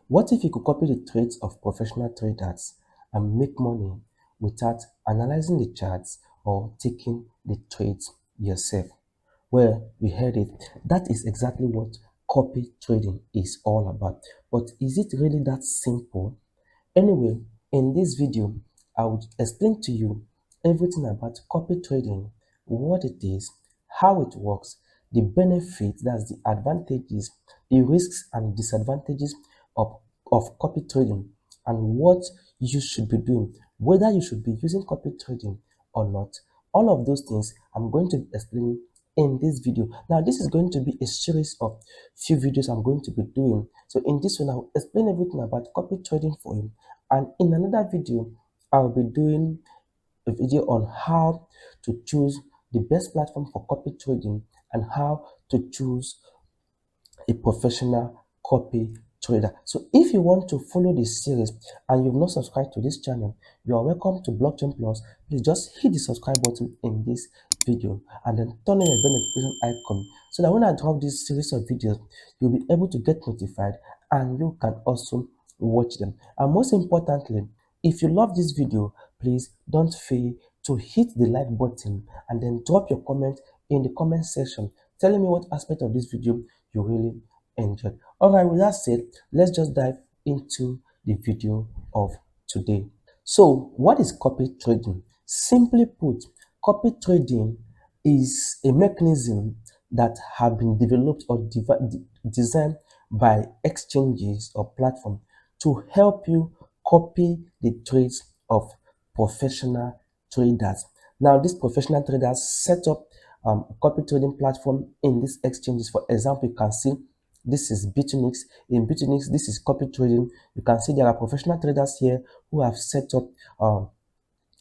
What if you could copy the trades of professional traders and make money without analyzing the charts or taking the trades yourself? Well, we heard it. That is exactly what copy trading is all about. But is it really that simple? Anyway, in this video, I will explain to you everything about copy trading, what it is, how it works, the benefits, that's the advantages, the risks and disadvantages of, copy trading, and what you should be doing, whether you should be using copy trading or not. All of those things I'm going to explain in this video. Now, this is going to be a series of few videos I'm going to be doing. So in this one, I'll explain everything about copy trading for you. And in another video, I'll be doing a video on how to choose the best platform for copy trading and how to choose a professional copy trader. So if you want to follow this series and you've not subscribed to this channel, you are welcome to Blockchain Plus. Please just hit the subscribe button in this video and then turn on your bell notification icon so that when I drop this series of videos, you'll be able to get notified and you can also watch them. And most importantly, if you love this video, please don't fail to hit the like button and then drop your comment in the comment section telling me what aspect of this video you really enjoyed. Alright, with that said, let's just dive into the video of today. So, what is copy trading? Simply put, copy trading is a mechanism that have been developed or designed by exchanges or platforms to help you copy the trades of professional traders. Now, these professional traders set up a copy trading platform in these exchanges. For example, you can see this is Bitfinex. In Bitfinex, this is copy trading. You can see there are professional traders here who have set up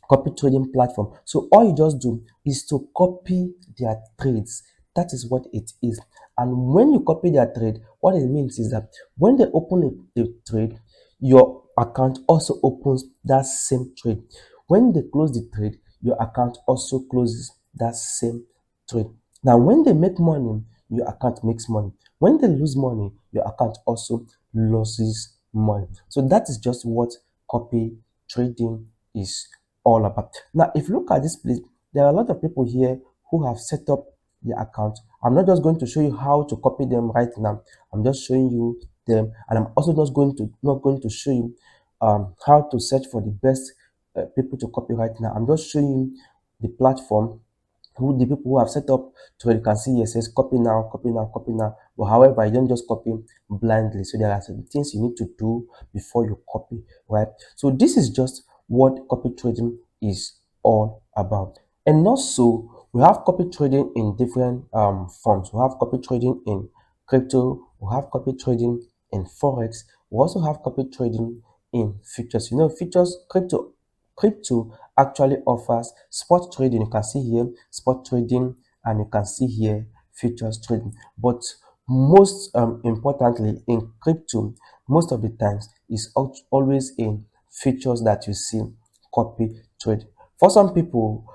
copy trading platform. So all you just do is to copy their trades. That is what it is. And when you copy their trade, what it means is that when they open a trade, your account also opens that same trade. When they close the trade, your account also closes that same trade. Now, when they make money, your account makes money. When they lose money, your account also loses money. So that is just what copy trading is all about. Now, if you look at this place, there are a lot of people here who have set up their account. I'm not just going to show you how to copy them right now. I'm just showing you them, and I'm also just going to not going to show you how to search for the best people to copy right now. I'm just showing you the platform who the people who have set up to where you can see it says copy now, copy now, copy now. But however, you don't just copy blindly. So there are some things you need to do before you copy, right? So this is just what copy trading is all about. And also, we have copy trading in different forms. We have copy trading in crypto, we have copy trading in forex, we also have copy trading in futures. You know, futures, crypto actually offers spot trading. You can see here spot trading, and you can see here futures trading. But most importantly, in crypto, most of the times is always in futures that you see copy trade. For some people,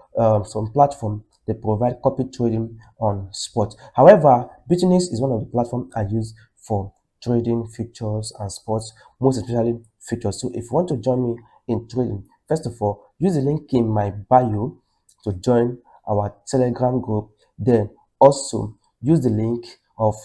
some platform, they provide copy trading on spot. However, Bitfinex is one of the platforms I use for trading futures and sports, most especially futures. So if you want to join me in trading, first of all, use the link in my bio to join our Telegram group. Then also use the link of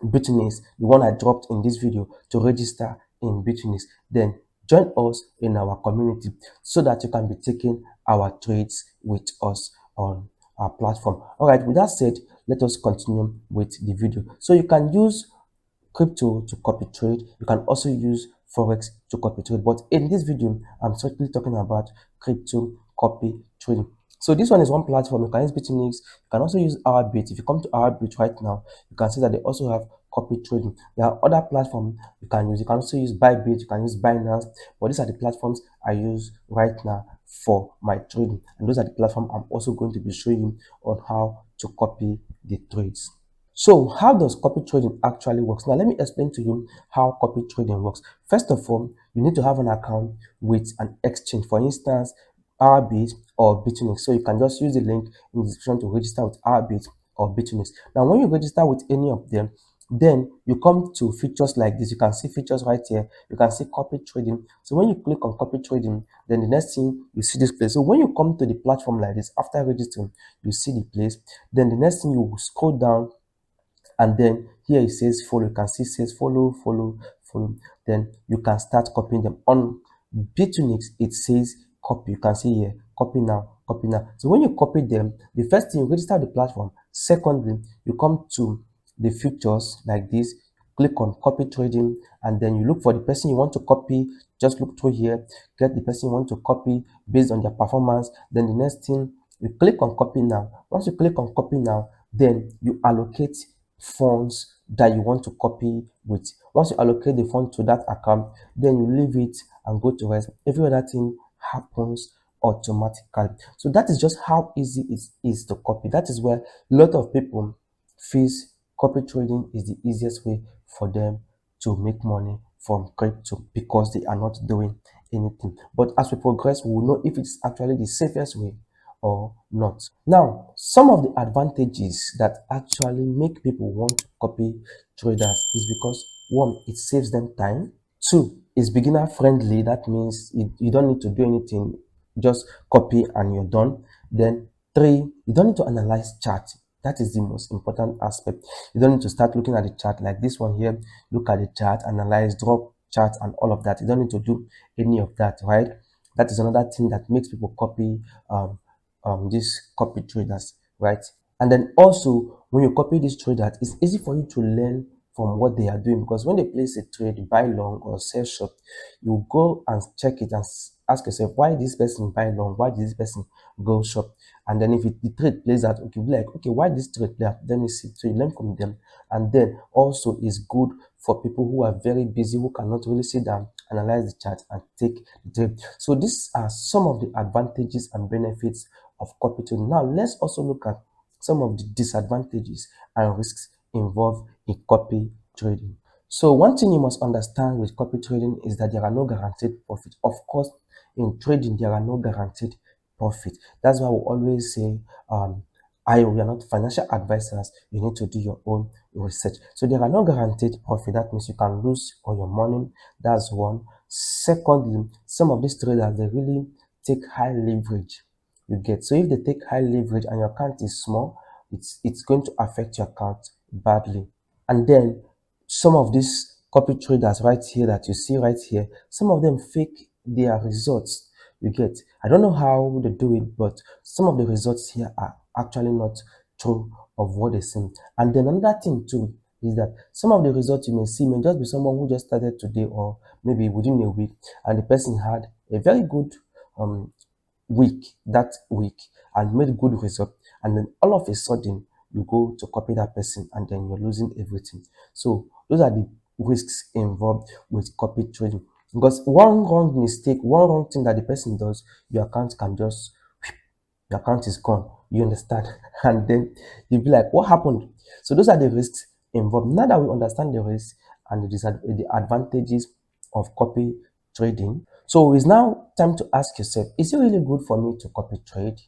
Bitfinex, the one I dropped in this video, to register in Bitfinex. Then join us in our community so that you can be taking our trades with us on our platform. All right, with that said, let us continue with the video. So you can use crypto to copy trade. You can also use forex to copy trade. But in this video, I'm certainly talking about crypto copy trading. So this one is one platform. You can use Bitfinex. You can also use Bit. If you come to Bit right now, you can see that they also have copy trading. There are other platforms you can use. You can also use Bybit. You can use Binance. But these are the platforms I use right now for my trading. And those are the platforms I'm also going to be showing you on how to copy the trades. So how does copy trading actually works? Now let me explain to you how copy trading works. First of all, you need to have an account with an exchange. For instance, Bit or Bitfinex. So you can just use the link in the description to register with Bit or Bitfinex. Now when you register with any of them, Then you come to features like this. You can see features right here. You can see copy trading. So when you click on copy trading, then the next thing you see this place. So when you come to the platform like this, after registering, you see the place. Then the next thing you scroll down, and then here it says follow. You can see it says follow, follow, follow. Then you can start copying them. On Bitunix it says copy. You can see here copy now, copy now. So when you copy them, the first thing, you register the platform. Secondly, you come to the features like this, click on copy trading, and then you look for the person you want to copy. Just look through here, get the person you want to copy based on their performance. Then the next thing, you click on copy now. Once you click on copy now, then you allocate funds that you want to copy with. Once you allocate the fund to that account, then you leave it and go to rest. Every other thing happens automatically. So that is just how easy it is to copy. That is why a lot of people feels copy trading is the easiest way for them to make money from crypto, because they are not doing anything. But as we progress, we will know if it's actually the safest way or not. Now, some of the advantages that actually make people want to copy traders is because, one, it saves them time. Two, it's beginner friendly. That means you don't need to do anything, just copy and you're done. Then three, you don't need to analyze chart. That is the most important aspect. You don't need to start looking at the chart like this one here. Look at the chart, analyze, drop chart, and all of that. You don't need to do any of that, right? That is another thing that makes people copy these copy traders, right? And then also, when you copy these traders, it's easy for you to learn from what they are doing, because when they place a trade, buy long or sell short, you go and check it and ask yourself, why this person buy long, why did this person go short? And then if the trade plays out, okay, be like, okay, why this trade play out? Let me see. So you learn from them. And then also is good for people who are very busy, who cannot really sit down, analyze the chart, and take the trade. So these are some of the advantages and benefits of copy trading. Now let's also look at some of the disadvantages and risks involved in copy trading. So one thing you must understand with copy trading is that there are no guaranteed profit. Of course, in trading, there are no guaranteed profit. That's why we always say, we are not financial advisors. You need to do your own research. So there are no guaranteed profit. That means you can lose all your money. That's one. Secondly, some of these traders, they really take high leverage. You get, so if they take high leverage and your account is small, it's going to affect your account badly. And then some of these copy traders right here that you see right here, some of them fake their results. You get, I don't know how they do it, but some of the results here are actually not true of what they seem. And then another thing too is that some of the results you may see may just be someone who just started today or maybe within a week, and the person had a very good um that week and made good result, and then all of a sudden you go to copy that person and then you're losing everything. So those are the risks involved with copy trading, because one wrong mistake, one wrong thing that the person does, your account can just, your account is gone. You understand? And then you'll be like, what happened? So those are the risks involved. Now that we understand the risks and the advantages of copy trading, so it's now time to ask yourself, is it really good for me to copy trade?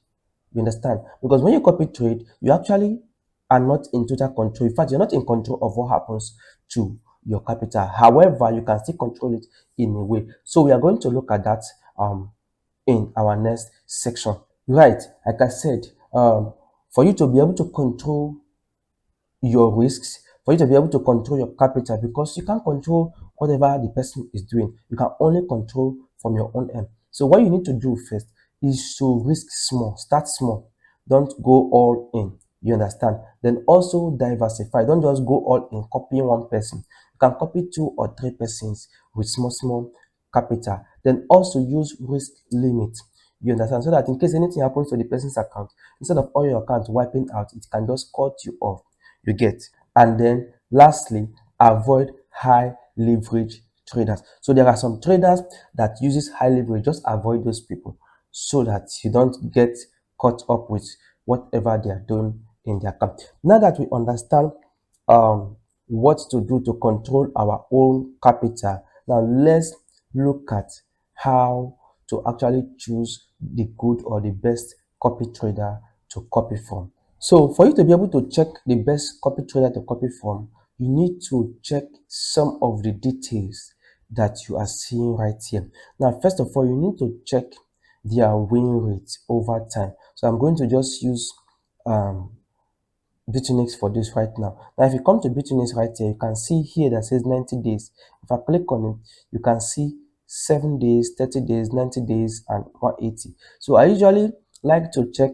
You understand? Because when you copy trade, you actually are not in total control. In fact, you're not in control of what happens to your capital. However, you can still control it in a way. So we are going to look at that in our next section. Right, like I said, for you to be able to control your risks, for you to be able to control your capital, because you can't control whatever the person is doing. You can only control from your own end. So what you need to do first is to risk small, start small. Don't go all in. You understand? Then also diversify. Don't just go all in copying one person. You can copy two or three persons with small capital. Then also use risk limit. You understand? So that in case anything happens to the person's account, instead of all your accounts wiping out, it can just cut you off. You get? And then lastly, avoid high leverage traders. So there are some traders that uses high leverage. Just avoid those people so that you don't get caught up with whatever they are doing in their account. Now that we understand what to do to control our own capital, now let's look at how to actually choose the good or the best copy trader to copy from. So for you to be able to check the best copy trader to copy from, you need to check some of the details that you are seeing right here. Now, first of all, you need to check their win rate over time. So I'm going to just use um, Bitfinex for this right now. Now, if you come to Bitfinex right here, you can see here that says 90 days. If I click on it, you can see 7 days, 30 days, 90 days, and 180. So I usually like to check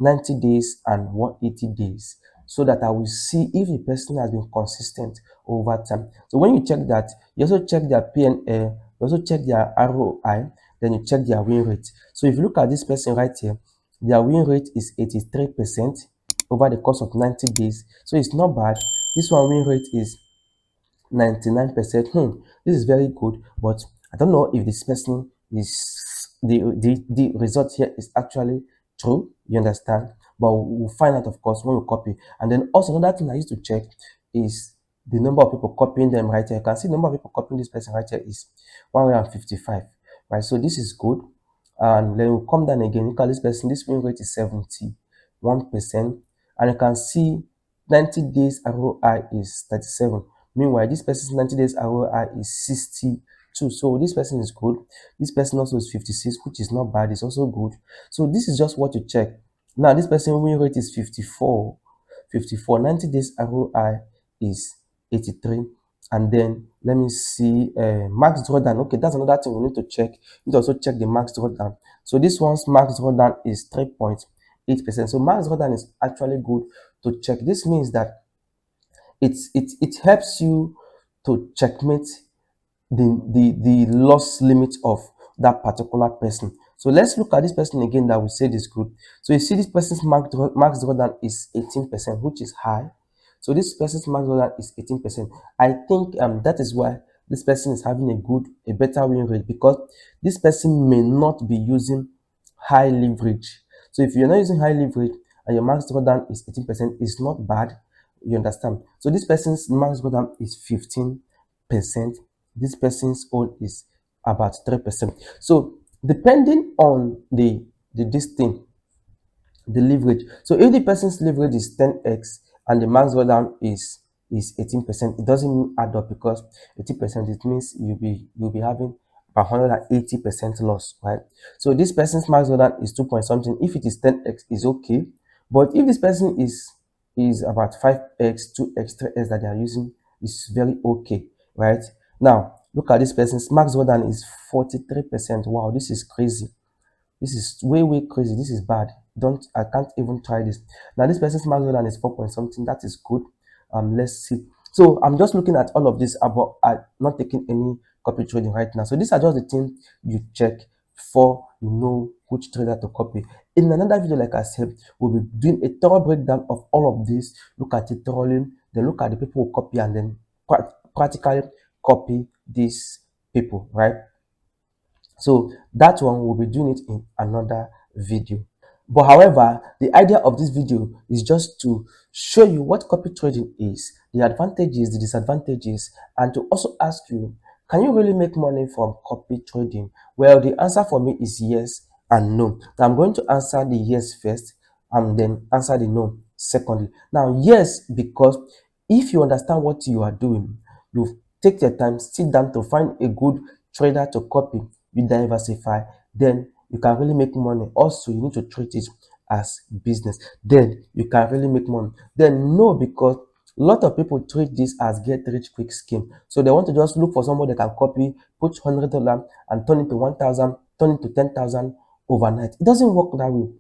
90 days and 180 days so that I will see if the person has been consistent over time. So when you check that, you also check their PNL, you also check their ROI, then you check their win rate. So if you look at this person right here, their win rate is 83% over the course of 90 days. So it's not bad. This one win rate is 99%. This is very good, but I don't know if this person is the result here is actually true. You understand? But we'll find out, of course, when we copy. And then also another thing I used to check is the number of people copying them right here. You can see the number of people copying this person right here is 155. Right, so this is good. And then we'll come down again. Look at this person. This win rate is 71%, and you can see 90 days ROI is 37. Meanwhile, this person's 90 days ROI is 62. So this person is good. This person also is 56, which is not bad. It's also good. So this is just what to check. Now, this person win rate is 54. 54. 90 days ROI is 83. And then let me see max drawdown. Okay, that's another thing we need to check. We need to also check the max drawdown. So this one's max drawdown is 3.8%. So max drawdown is actually good to check. This means that it helps you to checkmate the loss limit of that particular person. So let's look at this person again that we said is good. So you see this person's max drawdown is 18%, which is high. So this person's max drawdown is 18%. I think that is why this person is having a better win rate, because this person may not be using high leverage. So if you're not using high leverage and your max drawdown is 18%, it's not bad. You understand? So this person's max drawdown is 15%. This person's own is about 3%. So depending on this thing, the leverage. So if the person's leverage is 10x and the max drawdown is 18%, it doesn't add up, because 18%, it means you'll be having about 180% loss, right? So this person's max drawdown is 2 point something. If it is 10x, is okay. But if this person is about 5x, 2x, 3x that they are using, is very okay, right? Now look at this person's max drawdown is 43%. Wow, this is crazy. This is way crazy. This is bad. I can't even try this. Now this person's max drawdown is 4 point something. That is good. Let's see. So I'm just looking at all of this about not taking any copy trading right now. So these are just the things you check before you know which trader to copy. In another video, like I said, we'll be doing a thorough breakdown of all of this. Look at it thoroughly, then look at the people who copy, and then practically copy these people, right? So that one will be doing it in another video. But however, the idea of this video is just to show you what copy trading is, the advantages, the disadvantages, and to also ask you, can you really make money from copy trading? Well, the answer for me is yes and no. Now I'm going to answer the yes first and then answer the no secondly. Now, yes, because if you understand what you are doing, you take your time, sit down to find a good trader to copy, you diversify, then you can really make money. Also, you need to treat it as business, then you can really make money. Then no, because a lot of people treat this as get rich quick scheme. So they want to just look for somebody that can copy, put $100 and turn it to 1,000, turn it to 10,000 overnight. It doesn't work that way.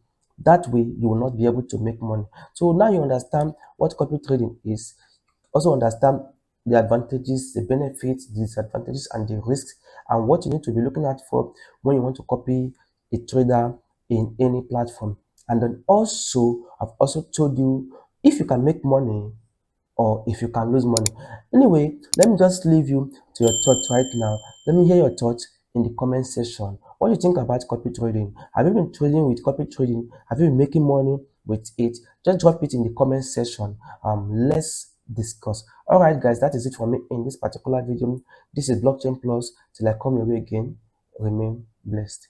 That way you will not be able to make money. So now you understand what copy trading is. Also understand the advantages, the benefits, the disadvantages, and the risks, and what you need to be looking at for when you want to copy a trader in any platform. And then also, I've also told you if you can make money or if you can lose money. Anyway, let me just leave you to your thoughts right now. Let me hear your thoughts in the comment section. What do you think about copy trading? Have you been trading with copy trading? Have you been making money with it? Just drop it in the comment section. Let's discuss. All right, guys, that is it for me in this particular video. This is Blockchain Plus. Till I come your way again, remain blessed.